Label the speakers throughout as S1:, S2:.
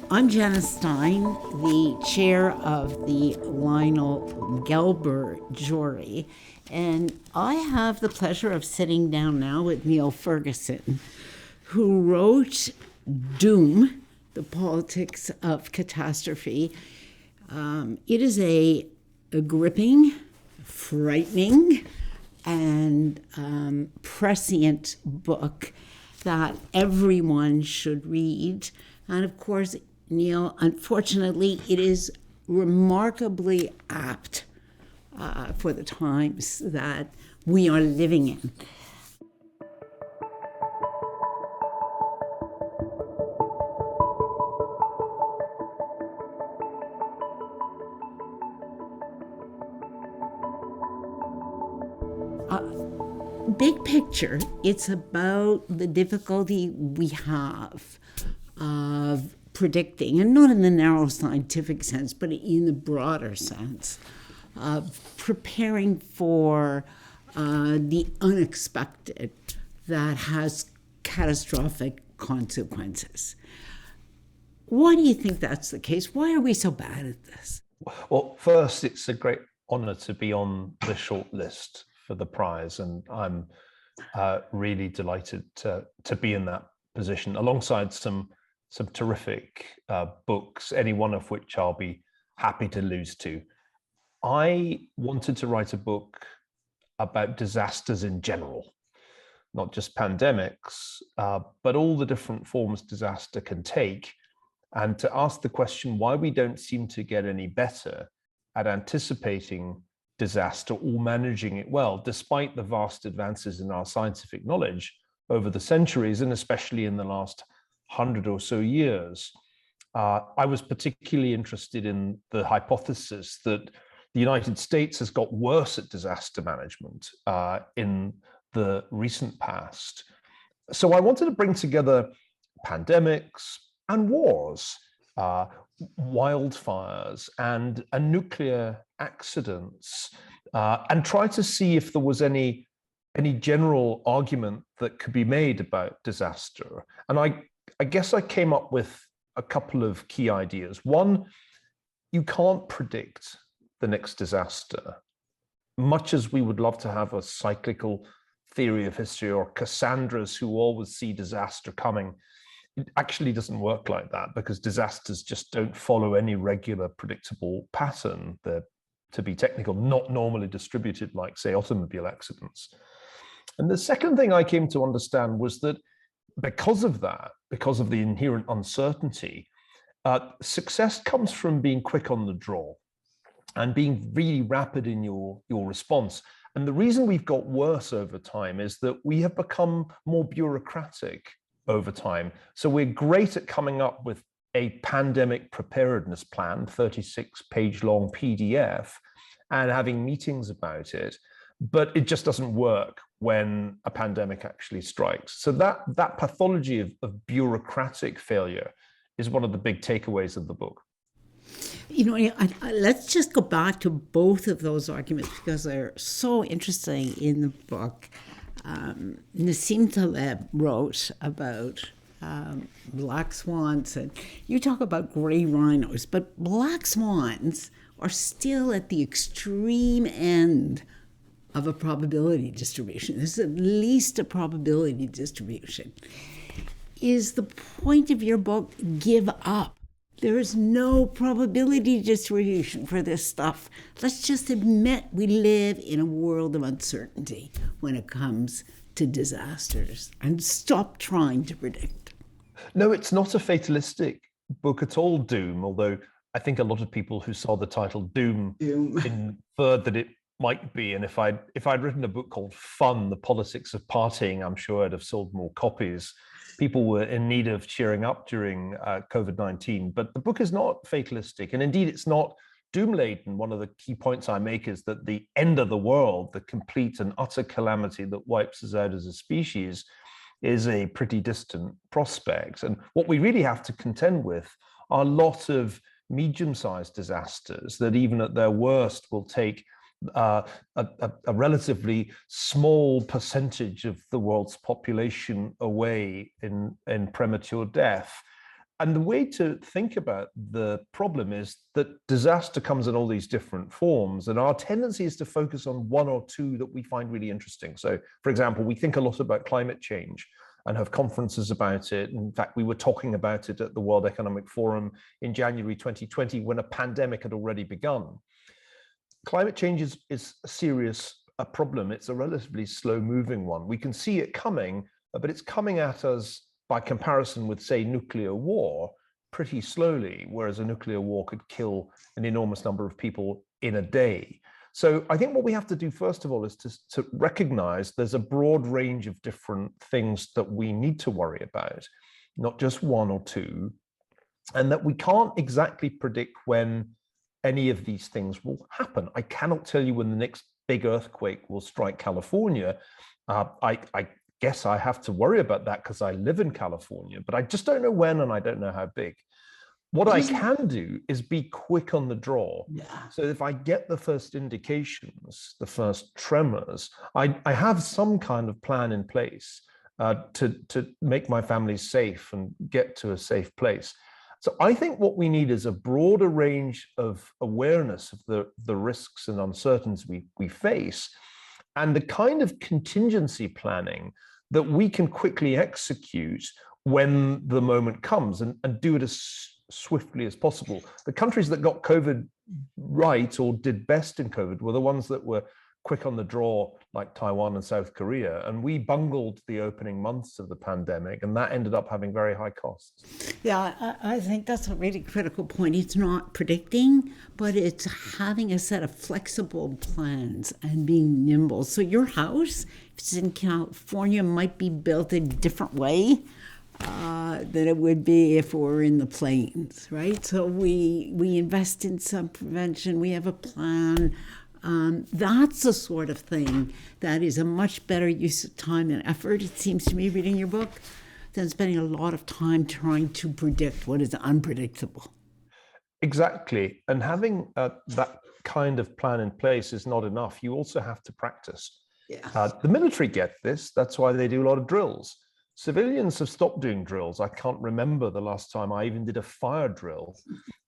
S1: I'm Janice Stein, the chair of the Lionel Gelber Jury, and I have the pleasure of sitting down now with Niall Ferguson, who wrote Doom, The Politics of Catastrophe. It is a gripping, frightening, and prescient book that everyone should read. And of course, Neil, unfortunately, it is remarkably apt for the times that we are living in. Big picture, it's about the difficulty we have of predicting, and not in the narrow scientific sense, but in the broader sense, of preparing for the unexpected that has catastrophic consequences. Why do you think that's the case? Why are we so bad at this?
S2: Well, first, it's a great honor to be on the shortlist for the prize, and I'm really delighted to be in that position alongside some terrific books, any one of which I'll be happy to lose to. I wanted to write a book about disasters in general, not just pandemics, but all the different forms disaster can take, and to ask the question why we don't seem to get any better at anticipating disaster or managing it well, despite the vast advances in our scientific knowledge over the centuries, and especially in the last 100 or so years. I was particularly interested in the hypothesis that the United States has got worse at disaster management in the recent past. So I wanted to bring together pandemics and wars, wildfires and nuclear accidents, and try to see if there was any general argument that could be made about disaster. And I guess I came up with a couple of key ideas. One, you can't predict the next disaster. Much as we would love to have a cyclical theory of history or Cassandras who always see disaster coming, it actually doesn't work like that, because disasters just don't follow any regular predictable pattern. They're, to be technical, not normally distributed like, say, automobile accidents. And the second thing I came to understand was that because of that, because of the inherent uncertainty, success comes from being quick on the draw and being really rapid in your response. And the reason we've got worse over time is that we have become more bureaucratic over time. So we're great at coming up with a pandemic preparedness plan, 36-page long PDF, and having meetings about it, but it just doesn't work when a pandemic actually strikes. So that pathology of bureaucratic failure is one of the big takeaways of the book.
S1: You know, let's just go back to both of those arguments because they're so interesting in the book. Nassim Taleb wrote about black swans, and you talk about gray rhinos, but black swans are still at the extreme end of a probability distribution. There's at least a probability distribution. Is the point of your book give up? There is no probability distribution for this stuff. Let's just admit we live in a world of uncertainty when it comes to disasters and stop trying to predict.
S2: No, it's not a fatalistic book at all, Doom, although I think a lot of people who saw the title Doom. Inferred that it might be. And if I'd written a book called Fun, The Politics of Partying, I'm sure I'd have sold more copies. People were in need of cheering up during COVID-19, but the book is not fatalistic. And indeed, it's not doom-laden. One of the key points I make is that the end of the world, the complete and utter calamity that wipes us out as a species, is a pretty distant prospect. And what we really have to contend with are a lot of medium-sized disasters that even at their worst will take a relatively small percentage of the world's population away in premature death. And the way to think about the problem is that disaster comes in all these different forms, and our tendency is to focus on one or two that we find really interesting. So, for example, we think a lot about climate change and have conferences about it. In fact, we were talking about it at the World Economic Forum in January 2020 when a pandemic had already begun. Climate change is a serious problem. It's a relatively slow-moving one. We can see it coming, but it's coming at us by comparison with, say, nuclear war, pretty slowly, whereas a nuclear war could kill an enormous number of people in a day. So I think what we have to do, first of all, is to recognize there's a broad range of different things that we need to worry about, not just one or two, and that we can't exactly predict when any of these things will happen. I cannot tell you when the next big earthquake will strike California. I guess I have to worry about that because I live in California, but I just don't know when and I don't know how big. What I can do is be quick on the draw.
S1: Yeah.
S2: So if I get the first indications, the first tremors, I have some kind of plan in place to make my family safe and get to a safe place. So I think what we need is a broader range of awareness of the risks and uncertainties we face, and the kind of contingency planning that we can quickly execute when the moment comes, and do it as swiftly as possible. The countries that got COVID right or did best in COVID were the ones that were quick on the draw, like Taiwan and South Korea. And we bungled the opening months of the pandemic, and that ended up having very high costs.
S1: Yeah, I think that's a really critical point. It's not predicting, but it's having a set of flexible plans and being nimble. So your house, if it's in California, might be built a different way than it would be if we were in the plains, right? So we invest in some prevention. We have a plan. That's the sort of thing that is a much better use of time and effort, it seems to me, reading your book, than spending a lot of time trying to predict what is unpredictable.
S2: Exactly. And having that kind of plan in place is not enough. You also have to practice.
S1: Yeah.
S2: The military get this. That's why they do a lot of drills. Civilians have stopped doing drills. I can't remember the last time I even did a fire drill.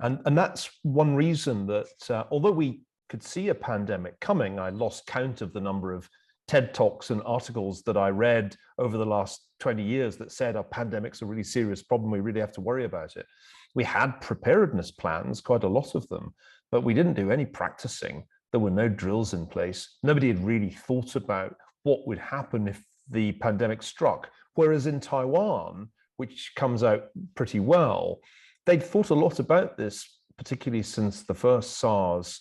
S2: And that's one reason that although we could see a pandemic coming, I lost count of the number of TED Talks and articles that I read over the last 20 years that said a pandemic's a really serious problem. We really have to worry about it. We had preparedness plans, quite a lot of them, but we didn't do any practicing. There were no drills in place. Nobody had really thought about what would happen if the pandemic struck. Whereas in Taiwan, which comes out pretty well, they'd thought a lot about this, particularly since the first SARS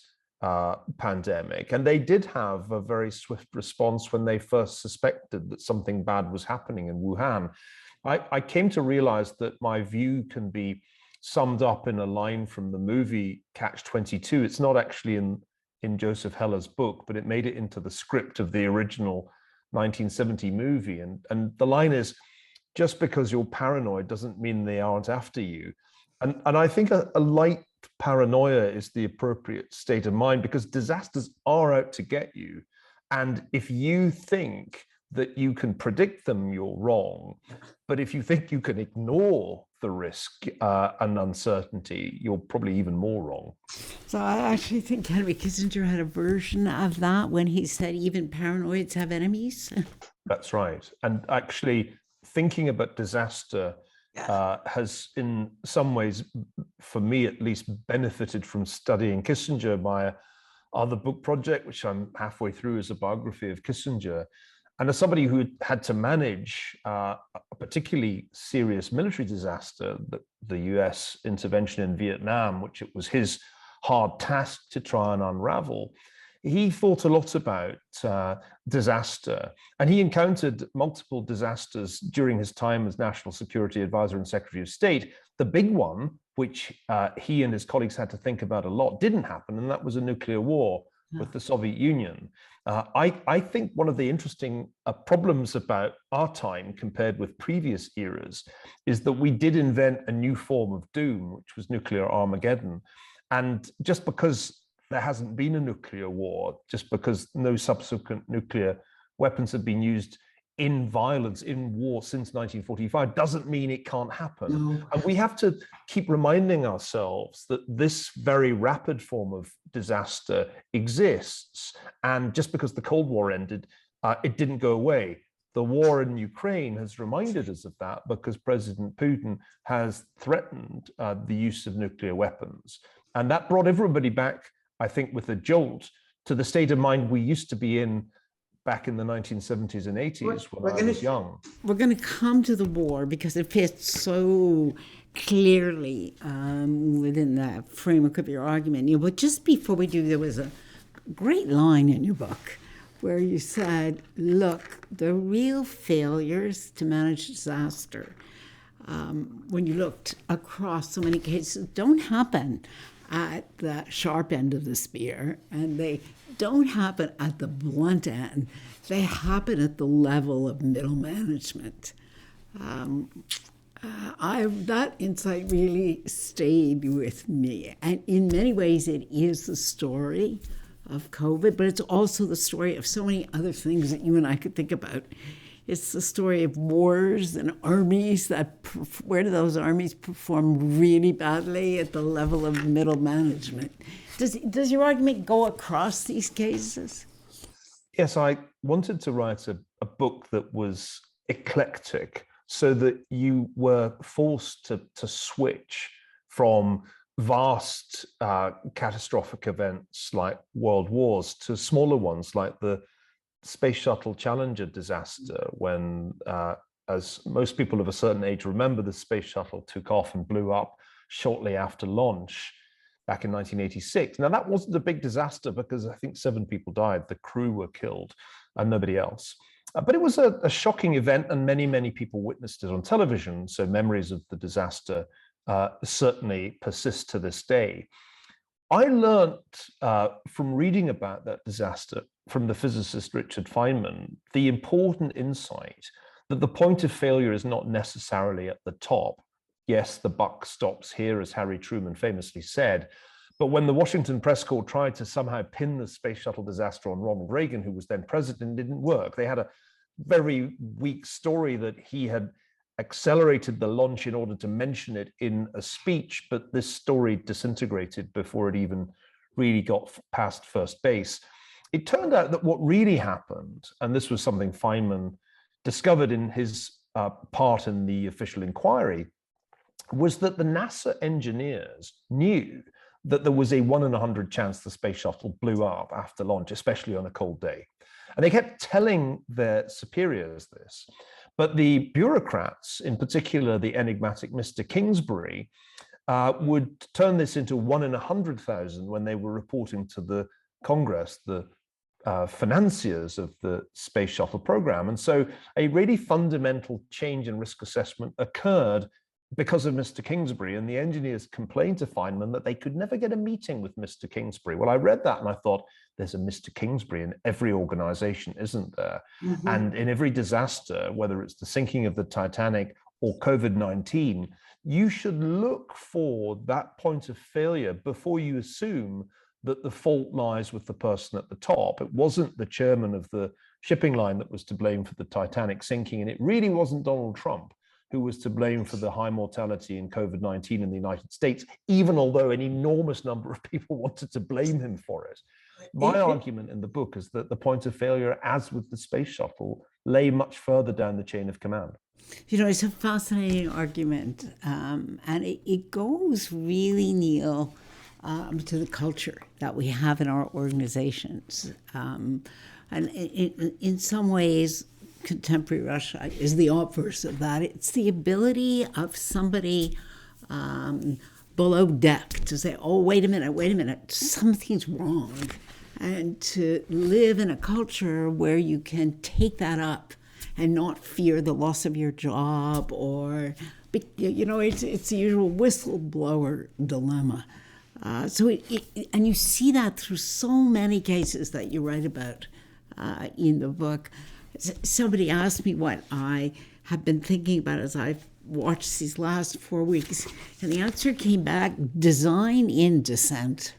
S2: pandemic. And they did have a very swift response when they first suspected that something bad was happening in Wuhan. I came to realize that my view can be summed up in a line from the movie Catch-22. It's not actually in Joseph Heller's book, but it made it into the script of the original 1970 movie. And the line is, just because you're paranoid doesn't mean they aren't after you. And I think a light paranoia is the appropriate state of mind, because disasters are out to get you. And if you think that you can predict them, you're wrong. But if you think you can ignore the risk and uncertainty, you're probably even more wrong.
S1: So I actually think Henry Kissinger had a version of that when he said even paranoids have enemies.
S2: That's right. And actually thinking about disaster has in some ways, for me at least, benefited from studying Kissinger. My other book project, which I'm halfway through, is a biography of Kissinger. And as somebody who had to manage a particularly serious military disaster, the US intervention in Vietnam, which it was his hard task to try and unravel, he thought a lot about disaster. And he encountered multiple disasters during his time as National Security Advisor and Secretary of State. The big one, which he and his colleagues had to think about a lot, didn't happen, and that was a nuclear war with the Soviet Union. I think one of the interesting problems about our time compared with previous eras is that we did invent a new form of doom, which was nuclear Armageddon. And just because there hasn't been a nuclear war, just because no subsequent nuclear weapons have been used in violence, in war since 1945 doesn't mean it can't happen.
S1: No.
S2: And we have to keep reminding ourselves that this very rapid form of disaster exists. And just because the Cold War ended, it didn't go away. The war in Ukraine has reminded us of that because President Putin has threatened the use of nuclear weapons. And that brought everybody back, I think, with a jolt to the state of mind we used to be in back in the 1970s and 80s when I was young.
S1: We're going to come to the war because it fits so clearly within the framework of your argument. But just before we do, there was a great line in your book where you said, look, the real failures to manage disaster, when you looked across so many cases, don't happen at the sharp end of the spear, and they don't happen at the blunt end. They happen at the level of middle management. That insight really stayed with me. And in many ways, it is the story of COVID, but it's also the story of so many other things that you and I could think about. It's the story of wars and armies where do those armies perform really badly at the level of middle management? Does your argument go across these cases?
S2: Yes, I wanted to write a book that was eclectic so that you were forced to switch from vast catastrophic events like world wars to smaller ones like the Space Shuttle Challenger disaster when, as most people of a certain age remember, the Space Shuttle took off and blew up shortly after launch back in 1986. Now, that wasn't a big disaster because I think 7 people died. The crew were killed and nobody else. But it was a shocking event and many, many people witnessed it on television. So memories of the disaster certainly persist to this day. I learned from reading about that disaster from the physicist Richard Feynman, the important insight that the point of failure is not necessarily at the top. Yes, the buck stops here, as Harry Truman famously said. But when the Washington press corps tried to somehow pin the space shuttle disaster on Ronald Reagan, who was then president, it didn't work. They had a very weak story that he had accelerated the launch in order to mention it in a speech, but this story disintegrated before it even really got past first base. It turned out that what really happened, and this was something Feynman discovered in his part in the official inquiry, was that the NASA engineers knew that there was a 1 in 100 chance the space shuttle blew up after launch, especially on a cold day. And they kept telling their superiors this. But the bureaucrats, in particular the enigmatic Mr. Kingsbury, would turn this into 1 in 100,000 when they were reporting to the Congress, the financiers of the space shuttle program. And so a really fundamental change in risk assessment occurred because of Mr. Kingsbury, and the engineers complained to Feynman that they could never get a meeting with Mr. Kingsbury. Well, I read that and I thought, there's a Mr. Kingsbury in every organization, isn't there? Mm-hmm. And in every disaster, whether it's the sinking of the Titanic or COVID-19, you should look for that point of failure before you assume that the fault lies with the person at the top. It wasn't the chairman of the shipping line that was to blame for the Titanic sinking, and it really wasn't Donald Trump who was to blame for the high mortality in COVID-19 in the United States, even although an enormous number of people wanted to blame him for it. My argument in the book is that the point of failure, as with the space shuttle, lay much further down the chain of command.
S1: You know, it's a fascinating argument, and it goes really, Neil, to the culture that we have in our organizations. And in some ways, contemporary Russia is the obverse of that. It's the ability of somebody below deck to say, oh, wait a minute, something's wrong. And to live in a culture where you can take that up and not fear the loss of your job or, you know, it's the usual whistleblower dilemma. And you see that through so many cases that you write about in the book. Somebody asked me what I have been thinking about as I've watched these last 4 weeks, and the answer came back, design in dissent.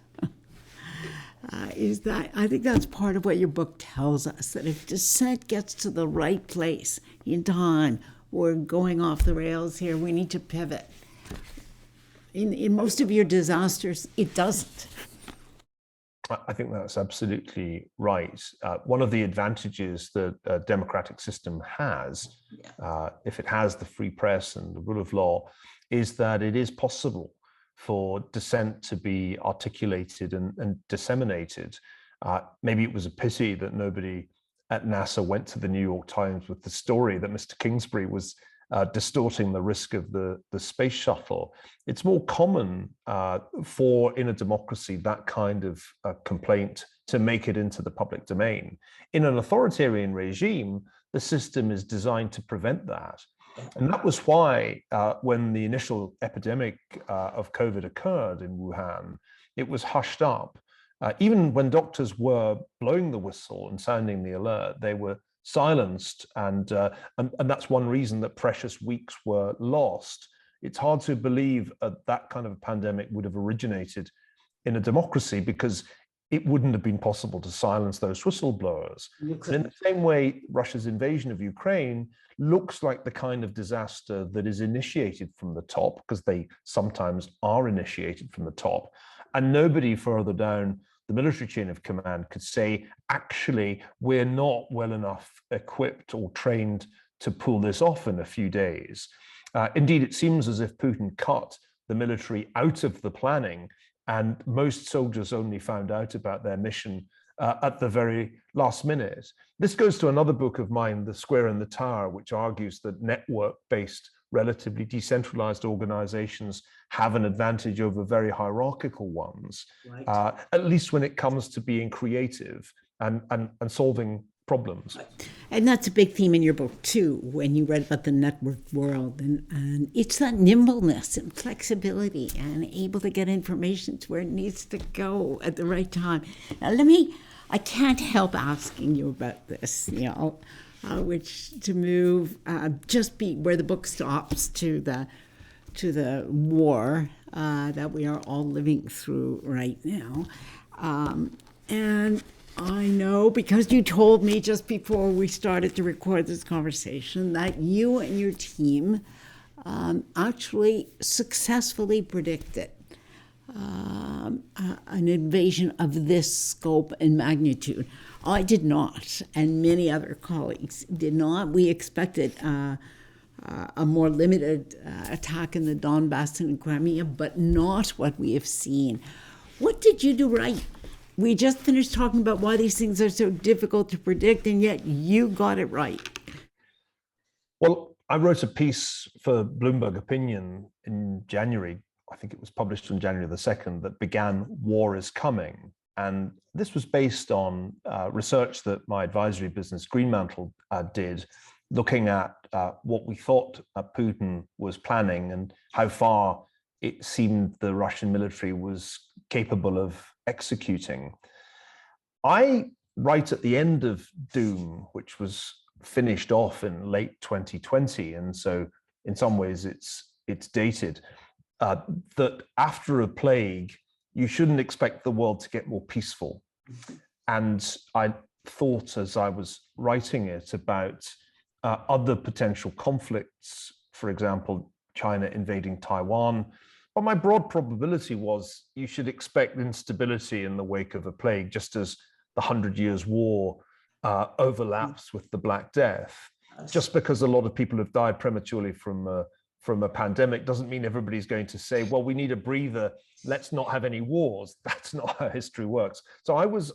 S1: is that I think that's part of what your book tells us, that if dissent gets to the right place in time, we're going off the rails here, we need to pivot. In most of your disasters, it doesn't.
S2: I think that's absolutely right. One of the advantages that a democratic system has, if it has the free press and the rule of law, is that it is possible for dissent to be articulated and disseminated. Maybe it was a pity that nobody at NASA went to the New York Times with the story that Mr. Kingsbury was distorting the risk of the space shuttle. It's more common in a democracy, that kind of complaint to make it into the public domain. In an authoritarian regime, the system is designed to prevent that. And that was why when the initial epidemic of COVID occurred in Wuhan, it was hushed up. Even when doctors were blowing the whistle and sounding the alert, they were silenced, and that's one reason that precious weeks were lost. It's hard to believe that kind of a pandemic would have originated in a democracy, because it wouldn't have been possible to silence those whistleblowers. And in the same way, Russia's invasion of Ukraine looks like the kind of disaster that is initiated from the top, because they sometimes are initiated from the top, and nobody further down the military chain of command could say, actually, we're not well enough equipped or trained to pull this off in a few days. Indeed, it seems as if Putin cut the military out of the planning, and most soldiers only found out about their mission at the very last minute. This goes to another book of mine, The Square and the Tower, which argues that network-based, relatively decentralized organizations have an advantage over very hierarchical ones, right. At least when it comes to being creative and solving problems.
S1: And that's a big theme in your book too, when you read about the networked world, and it's that nimbleness and flexibility and able to get information to where it needs to go at the right time. Now I can't help asking you about this, which to move just be where the book stops to the war that we are all living through right now. And I know, because you told me just before we started to record this conversation, that you and your team actually successfully predicted an invasion of this scope and magnitude. I did not, and many other colleagues did not. We expected a more limited attack in the Donbass and Crimea, but not what we have seen. What did you do right? We just finished talking about why these things are so difficult to predict, and yet you got it right.
S2: Well, I wrote a piece for Bloomberg Opinion in January. I think it was published on January the 2nd, that began "War is Coming." And this was based on research that my advisory business, Greenmantle, did, looking at what we thought Putin was planning and how far it seemed the Russian military was capable of executing. I write at the end of Doom, which was finished off in late 2020, and so in some ways it's dated, that after a plague, you shouldn't expect the world to get more peaceful. And I thought, as I was writing it, about other potential conflicts, for example, China invading Taiwan. But my broad probability was you should expect instability in the wake of a plague, just as the 100 Years' War overlaps with the Black Death. Just because a lot of people have died prematurely from a pandemic doesn't mean everybody's going to say, well, we need a breather, let's not have any wars. That's not how history works. So I was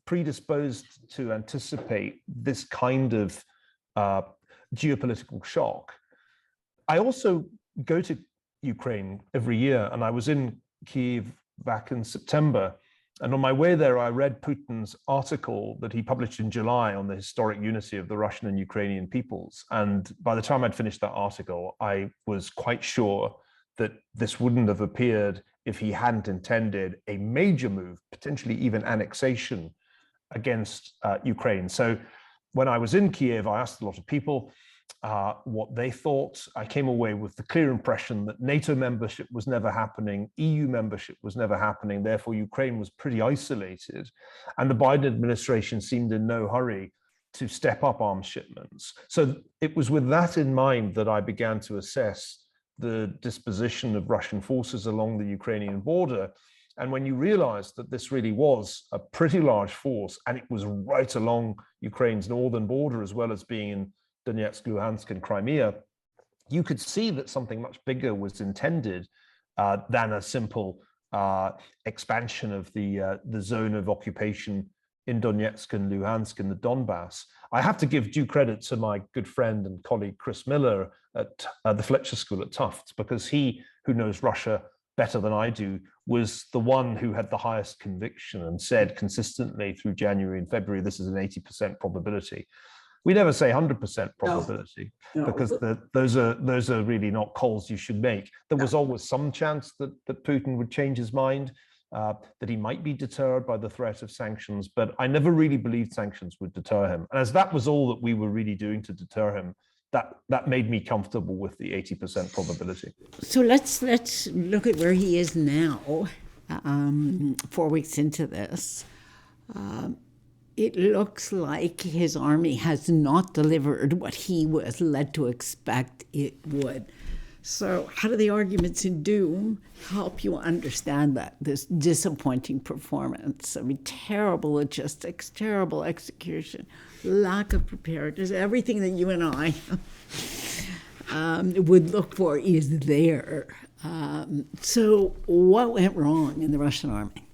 S2: predisposed to anticipate this kind of geopolitical shock. I also go to Ukraine every year, and I was in Kyiv back in September. And on my way there, I read Putin's article that he published in July on the historic unity of the Russian and Ukrainian peoples. And by the time I'd finished that article, I was quite sure that this wouldn't have appeared if he hadn't intended a major move, potentially even annexation, against Ukraine. So when I was in Kyiv, I asked a lot of people, what they thought. I came away with the clear impression that NATO membership was never happening, EU membership was never happening, therefore Ukraine was pretty isolated. And the Biden administration seemed in no hurry to step up arms shipments. So it was with that in mind that I began to assess the disposition of Russian forces along the Ukrainian border. And when you realize that this really was a pretty large force, and it was right along Ukraine's northern border, as well as being in Donetsk, Luhansk, and Crimea, you could see that something much bigger was intended than a simple expansion of the zone of occupation in Donetsk and Luhansk and the Donbass. I have to give due credit to my good friend and colleague Chris Miller at the Fletcher School at Tufts, because he, who knows Russia better than I do, was the one who had the highest conviction and said consistently through January and February, this is an 80% probability. We never say 100% probability, because those are really not calls you should make. There was always some chance that Putin would change his mind, that he might be deterred by the threat of sanctions, but I never really believed sanctions would deter him. And as that was all that we were really doing to deter him, that made me comfortable with the 80% probability.
S1: So let's look at where he is now, 4 weeks into this. It looks like his army has not delivered what he was led to expect it would. So how do the arguments in doom help you understand that, this disappointing performance? I mean, terrible logistics, terrible execution, lack of preparedness, everything that you and I would look for is there. So what went wrong in the Russian army?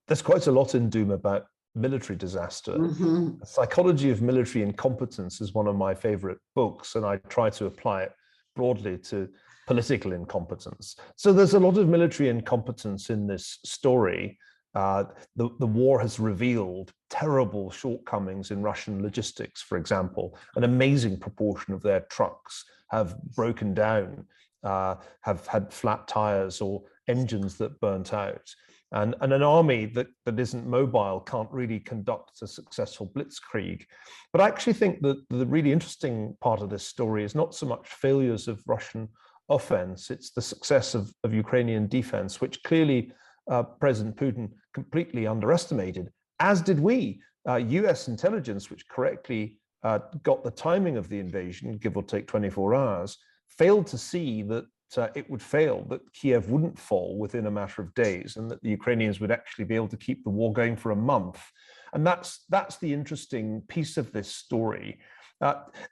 S2: There's quite a lot in doom about military disaster. Mm-hmm. The Psychology of Military Incompetence is one of my favorite books, and I try to apply it broadly to political incompetence. So there's a lot of military incompetence in this story. The war has revealed terrible shortcomings in Russian logistics, for example. An amazing proportion of their trucks have broken down, have had flat tires or engines that burnt out. And an army that isn't mobile can't really conduct a successful blitzkrieg. But I actually think that the really interesting part of this story is not so much failures of Russian offense, it's the success of Ukrainian defense, which clearly President Putin completely underestimated, as did we. US intelligence, which correctly got the timing of the invasion, give or take 24 hours, failed to see that it would fail, that Kiev wouldn't fall within a matter of days, and that the Ukrainians would actually be able to keep the war going for a month. And that's the interesting piece of this story.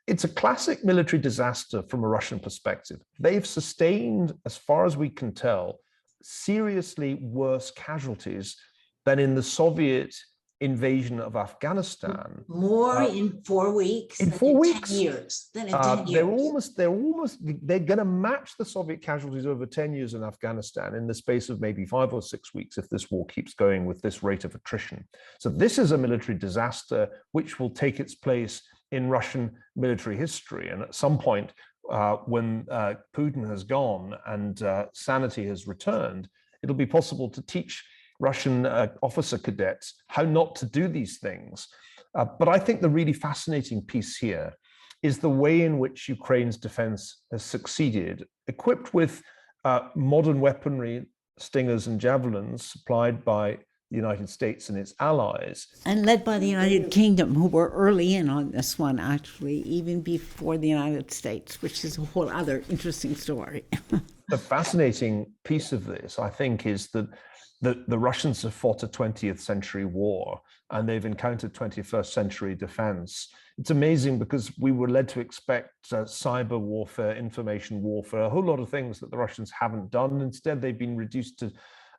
S2: It's a classic military disaster from a Russian perspective. They've sustained, as far as we can tell, seriously worse casualties than in the Soviet invasion of Afghanistan.
S1: More in 4 weeks.
S2: In 4 weeks.
S1: 10 years. Than in 10 years.
S2: They're going to match the Soviet casualties over 10 years in Afghanistan in the space of maybe 5 or 6 weeks if this war keeps going with this rate of attrition. So this is a military disaster which will take its place in Russian military history. And at some point, when Putin has gone and sanity has returned, it'll be possible to teach Russian officer cadets how not to do these things. But I think the really fascinating piece here is the way in which Ukraine's defense has succeeded, equipped with modern weaponry, Stingers and Javelins supplied by the United States and its allies.
S1: And led by the United Kingdom, who were early in on this one, actually, even before the United States, which is a whole other interesting story.
S2: The fascinating piece of this, I think, is that the Russians have fought a 20th century war and they've encountered 21st century defense. It's amazing because we were led to expect cyber warfare, information warfare, a whole lot of things that the Russians haven't done. Instead, they've been reduced to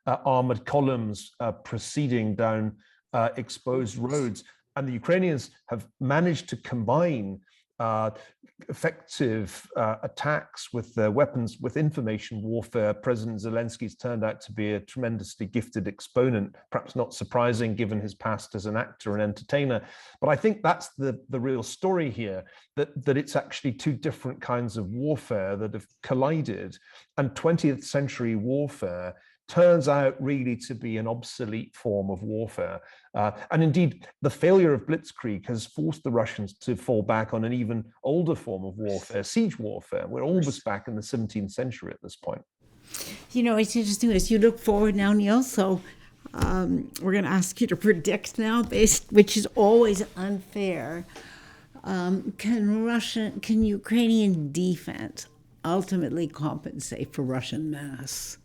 S2: armored columns proceeding down exposed roads. And the Ukrainians have managed to combine effective attacks with their weapons, with information warfare. President Zelensky's turned out to be a tremendously gifted exponent, perhaps not surprising given his past as an actor and entertainer. But I think that's the real story here, that it's actually two different kinds of warfare that have collided. And 20th century warfare turns out really to be an obsolete form of warfare. And indeed, the failure of Blitzkrieg has forced the Russians to fall back on an even older form of warfare, siege warfare. We're almost back in the 17th century at this point.
S1: You know, it's interesting as you look forward now, Neil. So we're going to ask you to predict now, which is always unfair. Can Ukrainian defense ultimately compensate for Russian mass?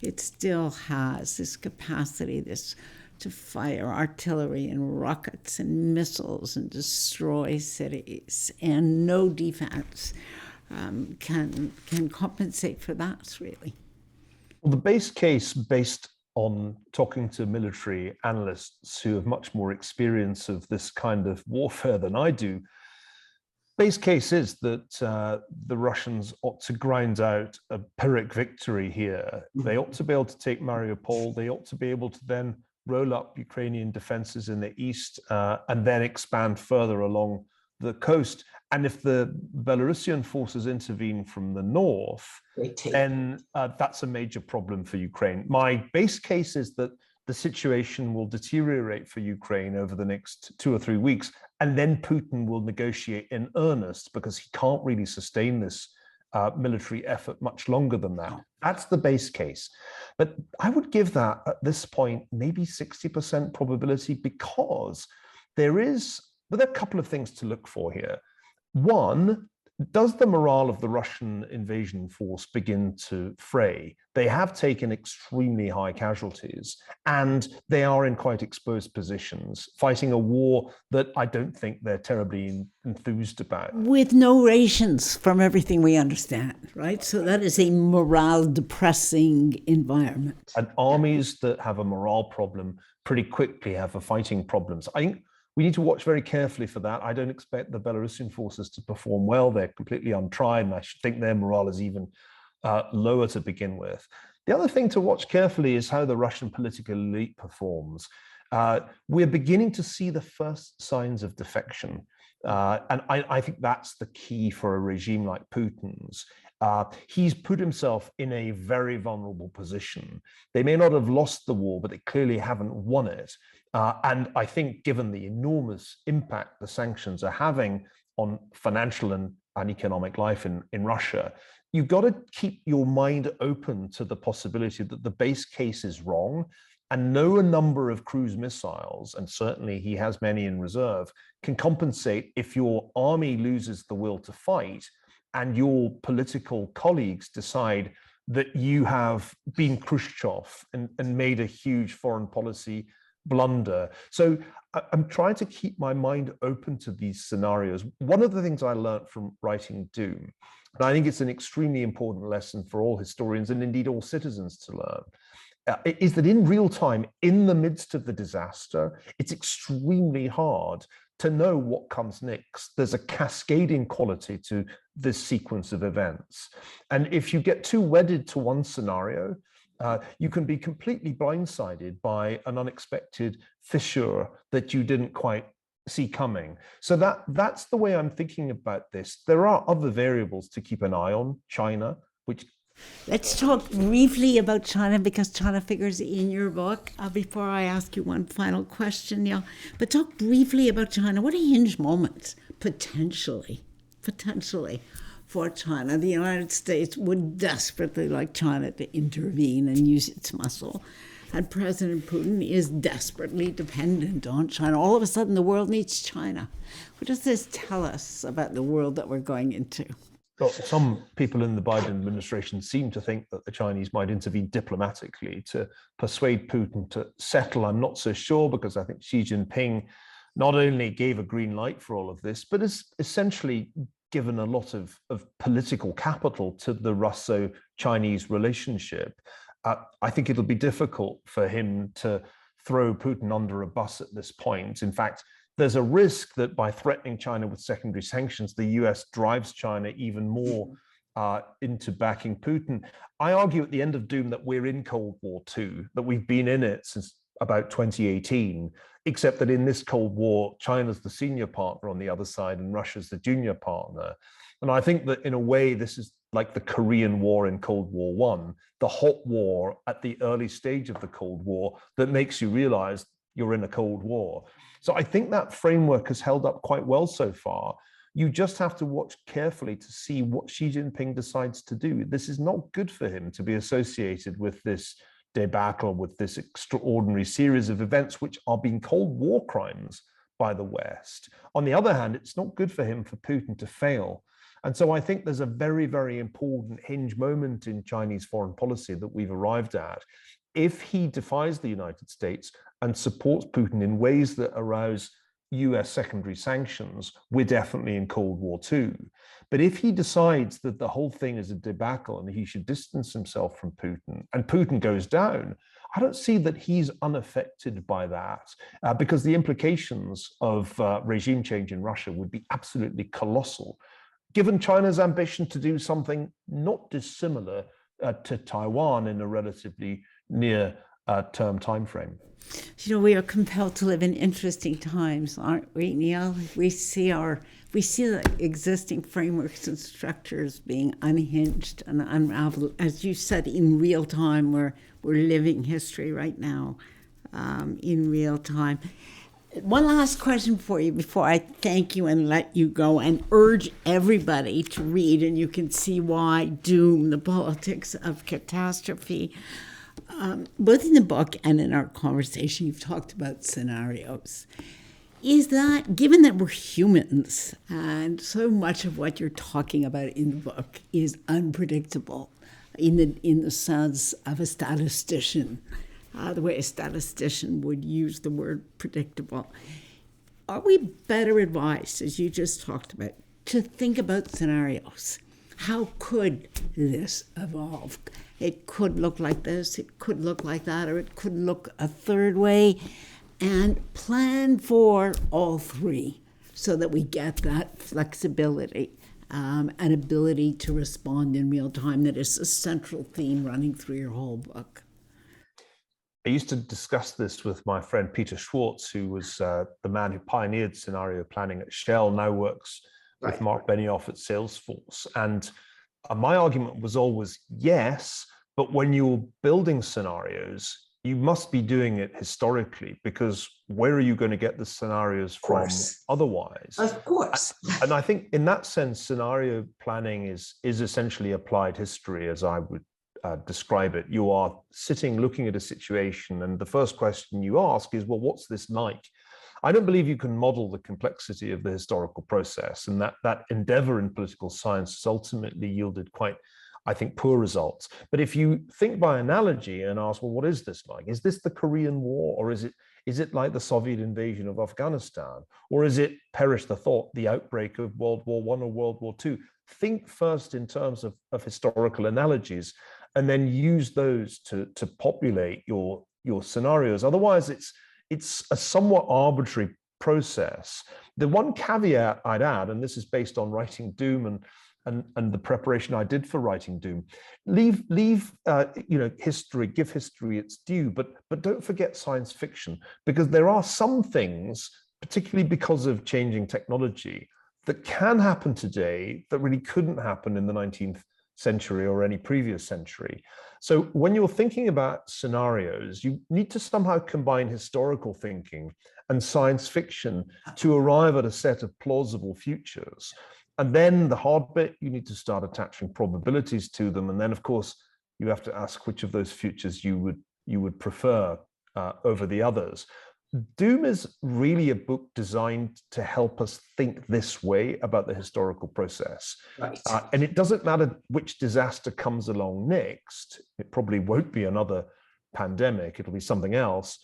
S1: It still has this capacity, to fire artillery and rockets and missiles and destroy cities, and no defense can compensate for that, really.
S2: Well, the base case, based on talking to military analysts who have much more experience of this kind of warfare than I do, base case is that the Russians ought to grind out a Pyrrhic victory here. They ought to be able to take Mariupol. They ought to be able to then roll up Ukrainian defenses in the east and then expand further along the coast. And if the Belarusian forces intervene from the north, then that's a major problem for Ukraine. My base case is that the situation will deteriorate for Ukraine over the next 2 or 3 weeks, and then Putin will negotiate in earnest because he can't really sustain this military effort much longer than that. That's the base case. But I would give that at this point maybe 60% probability, because there are a couple of things to look for here. One, does the morale of the Russian invasion force begin to fray? They have taken extremely high casualties, and they are in quite exposed positions, fighting a war that I don't think they're terribly enthused about.
S1: With no rations, from everything we understand, right? So that is a morale-depressing environment.
S2: And armies that have a morale problem pretty quickly have a fighting problems. I think we need to watch very carefully for that. I don't expect the Belarusian forces to perform well. They're completely untried, and I should think their morale is even lower to begin with. The other thing to watch carefully is how the Russian political elite performs. We're beginning to see the first signs of defection. And I think that's the key for a regime like Putin's. He's put himself in a very vulnerable position. They may not have lost the war, but they clearly haven't won it. And I think given the enormous impact the sanctions are having on financial and economic life in Russia, you've got to keep your mind open to the possibility that the base case is wrong, and no number of cruise missiles, and certainly he has many in reserve, can compensate if your army loses the will to fight and your political colleagues decide that you have been Khrushchev and made a huge foreign policy blunder. So I'm trying to keep my mind open to these scenarios. One of the things I learned from writing Doom, and I think it's an extremely important lesson for all historians and indeed all citizens to learn, is that in real time, in the midst of the disaster, it's extremely hard to know what comes next. There's a cascading quality to this sequence of events. And if you get too wedded to one scenario, you can be completely blindsided by an unexpected fissure that you didn't quite see coming. So that's the way I'm thinking about this. There are other variables to keep an eye on. China, which...
S1: Let's talk briefly about China, because China figures in your book, before I ask you one final question, Neil. But talk briefly about China. What are hinge moments, potentially, for China? The United States would desperately like China to intervene and use its muscle. And President Putin is desperately dependent on China. All of a sudden, the world needs China. What does this tell us about the world that we're going into?
S2: Well, some people in the Biden administration seem to think that the Chinese might intervene diplomatically to persuade Putin to settle. I'm not so sure, because I think Xi Jinping not only gave a green light for all of this, but has essentially given a lot of political capital to the Russo-Chinese relationship. I think it'll be difficult for him to throw Putin under a bus at this point. In fact, there's a risk that by threatening China with secondary sanctions, the US drives China even more into backing Putin. I argue at the end of Doom that we're in Cold War II, that we've been in it since about 2018, except that in this Cold War, China's the senior partner on the other side and Russia's the junior partner. And I think that in a way, this is like the Korean War in Cold War One, the hot war at the early stage of the Cold War that makes you realize you're in a Cold War. So I think that framework has held up quite well so far. You just have to watch carefully to see what Xi Jinping decides to do. This is not good for him to be associated with this debacle, with this extraordinary series of events which are being Cold War crimes by the West. On the other hand, it's not good for him for Putin to fail. And so I think there's a very, very important hinge moment in Chinese foreign policy that we've arrived at. If he defies the United States and supports Putin in ways that arouse US secondary sanctions, we're definitely in Cold War II. But if he decides that the whole thing is a debacle and he should distance himself from Putin, and Putin goes down, I don't see that he's unaffected by that, because the implications of regime change in Russia would be absolutely colossal, given China's ambition to do something not dissimilar to Taiwan in a relatively near term timeframe.
S1: You know, we are compelled to live in interesting times, aren't we, Niall? We see the existing frameworks and structures being unhinged and unraveled. As you said, in real time, we're living history right now, in real time. One last question for you before I thank you and let you go and urge everybody to read, and you can see why, Doom, The Politics of Catastrophe. Both in the book and in our conversation, you've talked about scenarios. Is that, given that we're humans, and so much of what you're talking about in the book is unpredictable, in the sense of a statistician, the way a statistician would use the word predictable, are we better advised, as you just talked about, to think about scenarios? How could this evolve? It could look like this, it could look like that, or it could look a third way, and plan for all three so that we get that flexibility and ability to respond in real time that is a central theme running through your whole book.
S2: I used to discuss this with my friend Peter Schwartz, who was the man who pioneered scenario planning at Shell, now works with Mark Benioff at Salesforce. And my argument was always yes, but when you're building scenarios, you must be doing it historically, because where are you going to get the scenarios from otherwise?
S1: Of course.
S2: And I think in that sense, scenario planning is essentially applied history, as I would describe it. You are sitting looking at a situation, and the first question you ask is, well, what's this like? I don't believe you can model the complexity of the historical process, and that endeavor in political science has ultimately yielded quite, I think, poor results. But if you think by analogy and ask, well, what is this like? Is this the Korean War, or is it like the Soviet invasion of Afghanistan, or is it, perish the thought, the outbreak of World War I or World War II? Think first in terms of historical analogies, and then use those to populate your scenarios. Otherwise, it's a somewhat arbitrary process. The one caveat I'd add, and this is based on writing Doom and the preparation I did for writing Doom, leave history, give history its due, but don't forget science fiction, because there are some things, particularly because of changing technology, that can happen today that really couldn't happen in the 19th century or any previous century. So when you're thinking about scenarios, you need to somehow combine historical thinking and science fiction to arrive at a set of plausible futures. And then the hard bit, you need to start attaching probabilities to them. And then, of course, you have to ask which of those futures you would prefer over the others. Doom is really a book designed to help us think this way about the historical process.
S1: Right.
S2: And it doesn't matter which disaster comes along next. It probably won't be another pandemic. It'll be something else.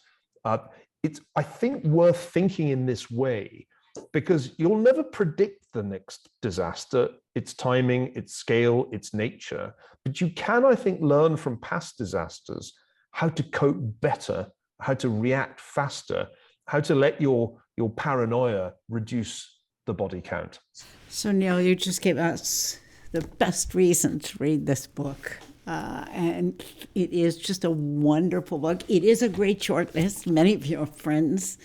S2: It's, I think, worth thinking in this way, because you'll never predict the next disaster, its timing, its scale, its nature. But you can, I think, learn from past disasters how to cope better, how to react faster, how to let your paranoia reduce the body count.
S1: So, Niall, you just gave us the best reason to read this book. And it is just a wonderful book. It is a great shortlist. Many of your friends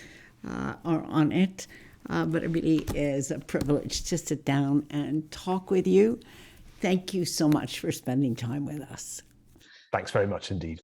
S1: are on it. But it really is a privilege to sit down and talk with you. Thank you so much for spending time with us.
S2: Thanks very much indeed.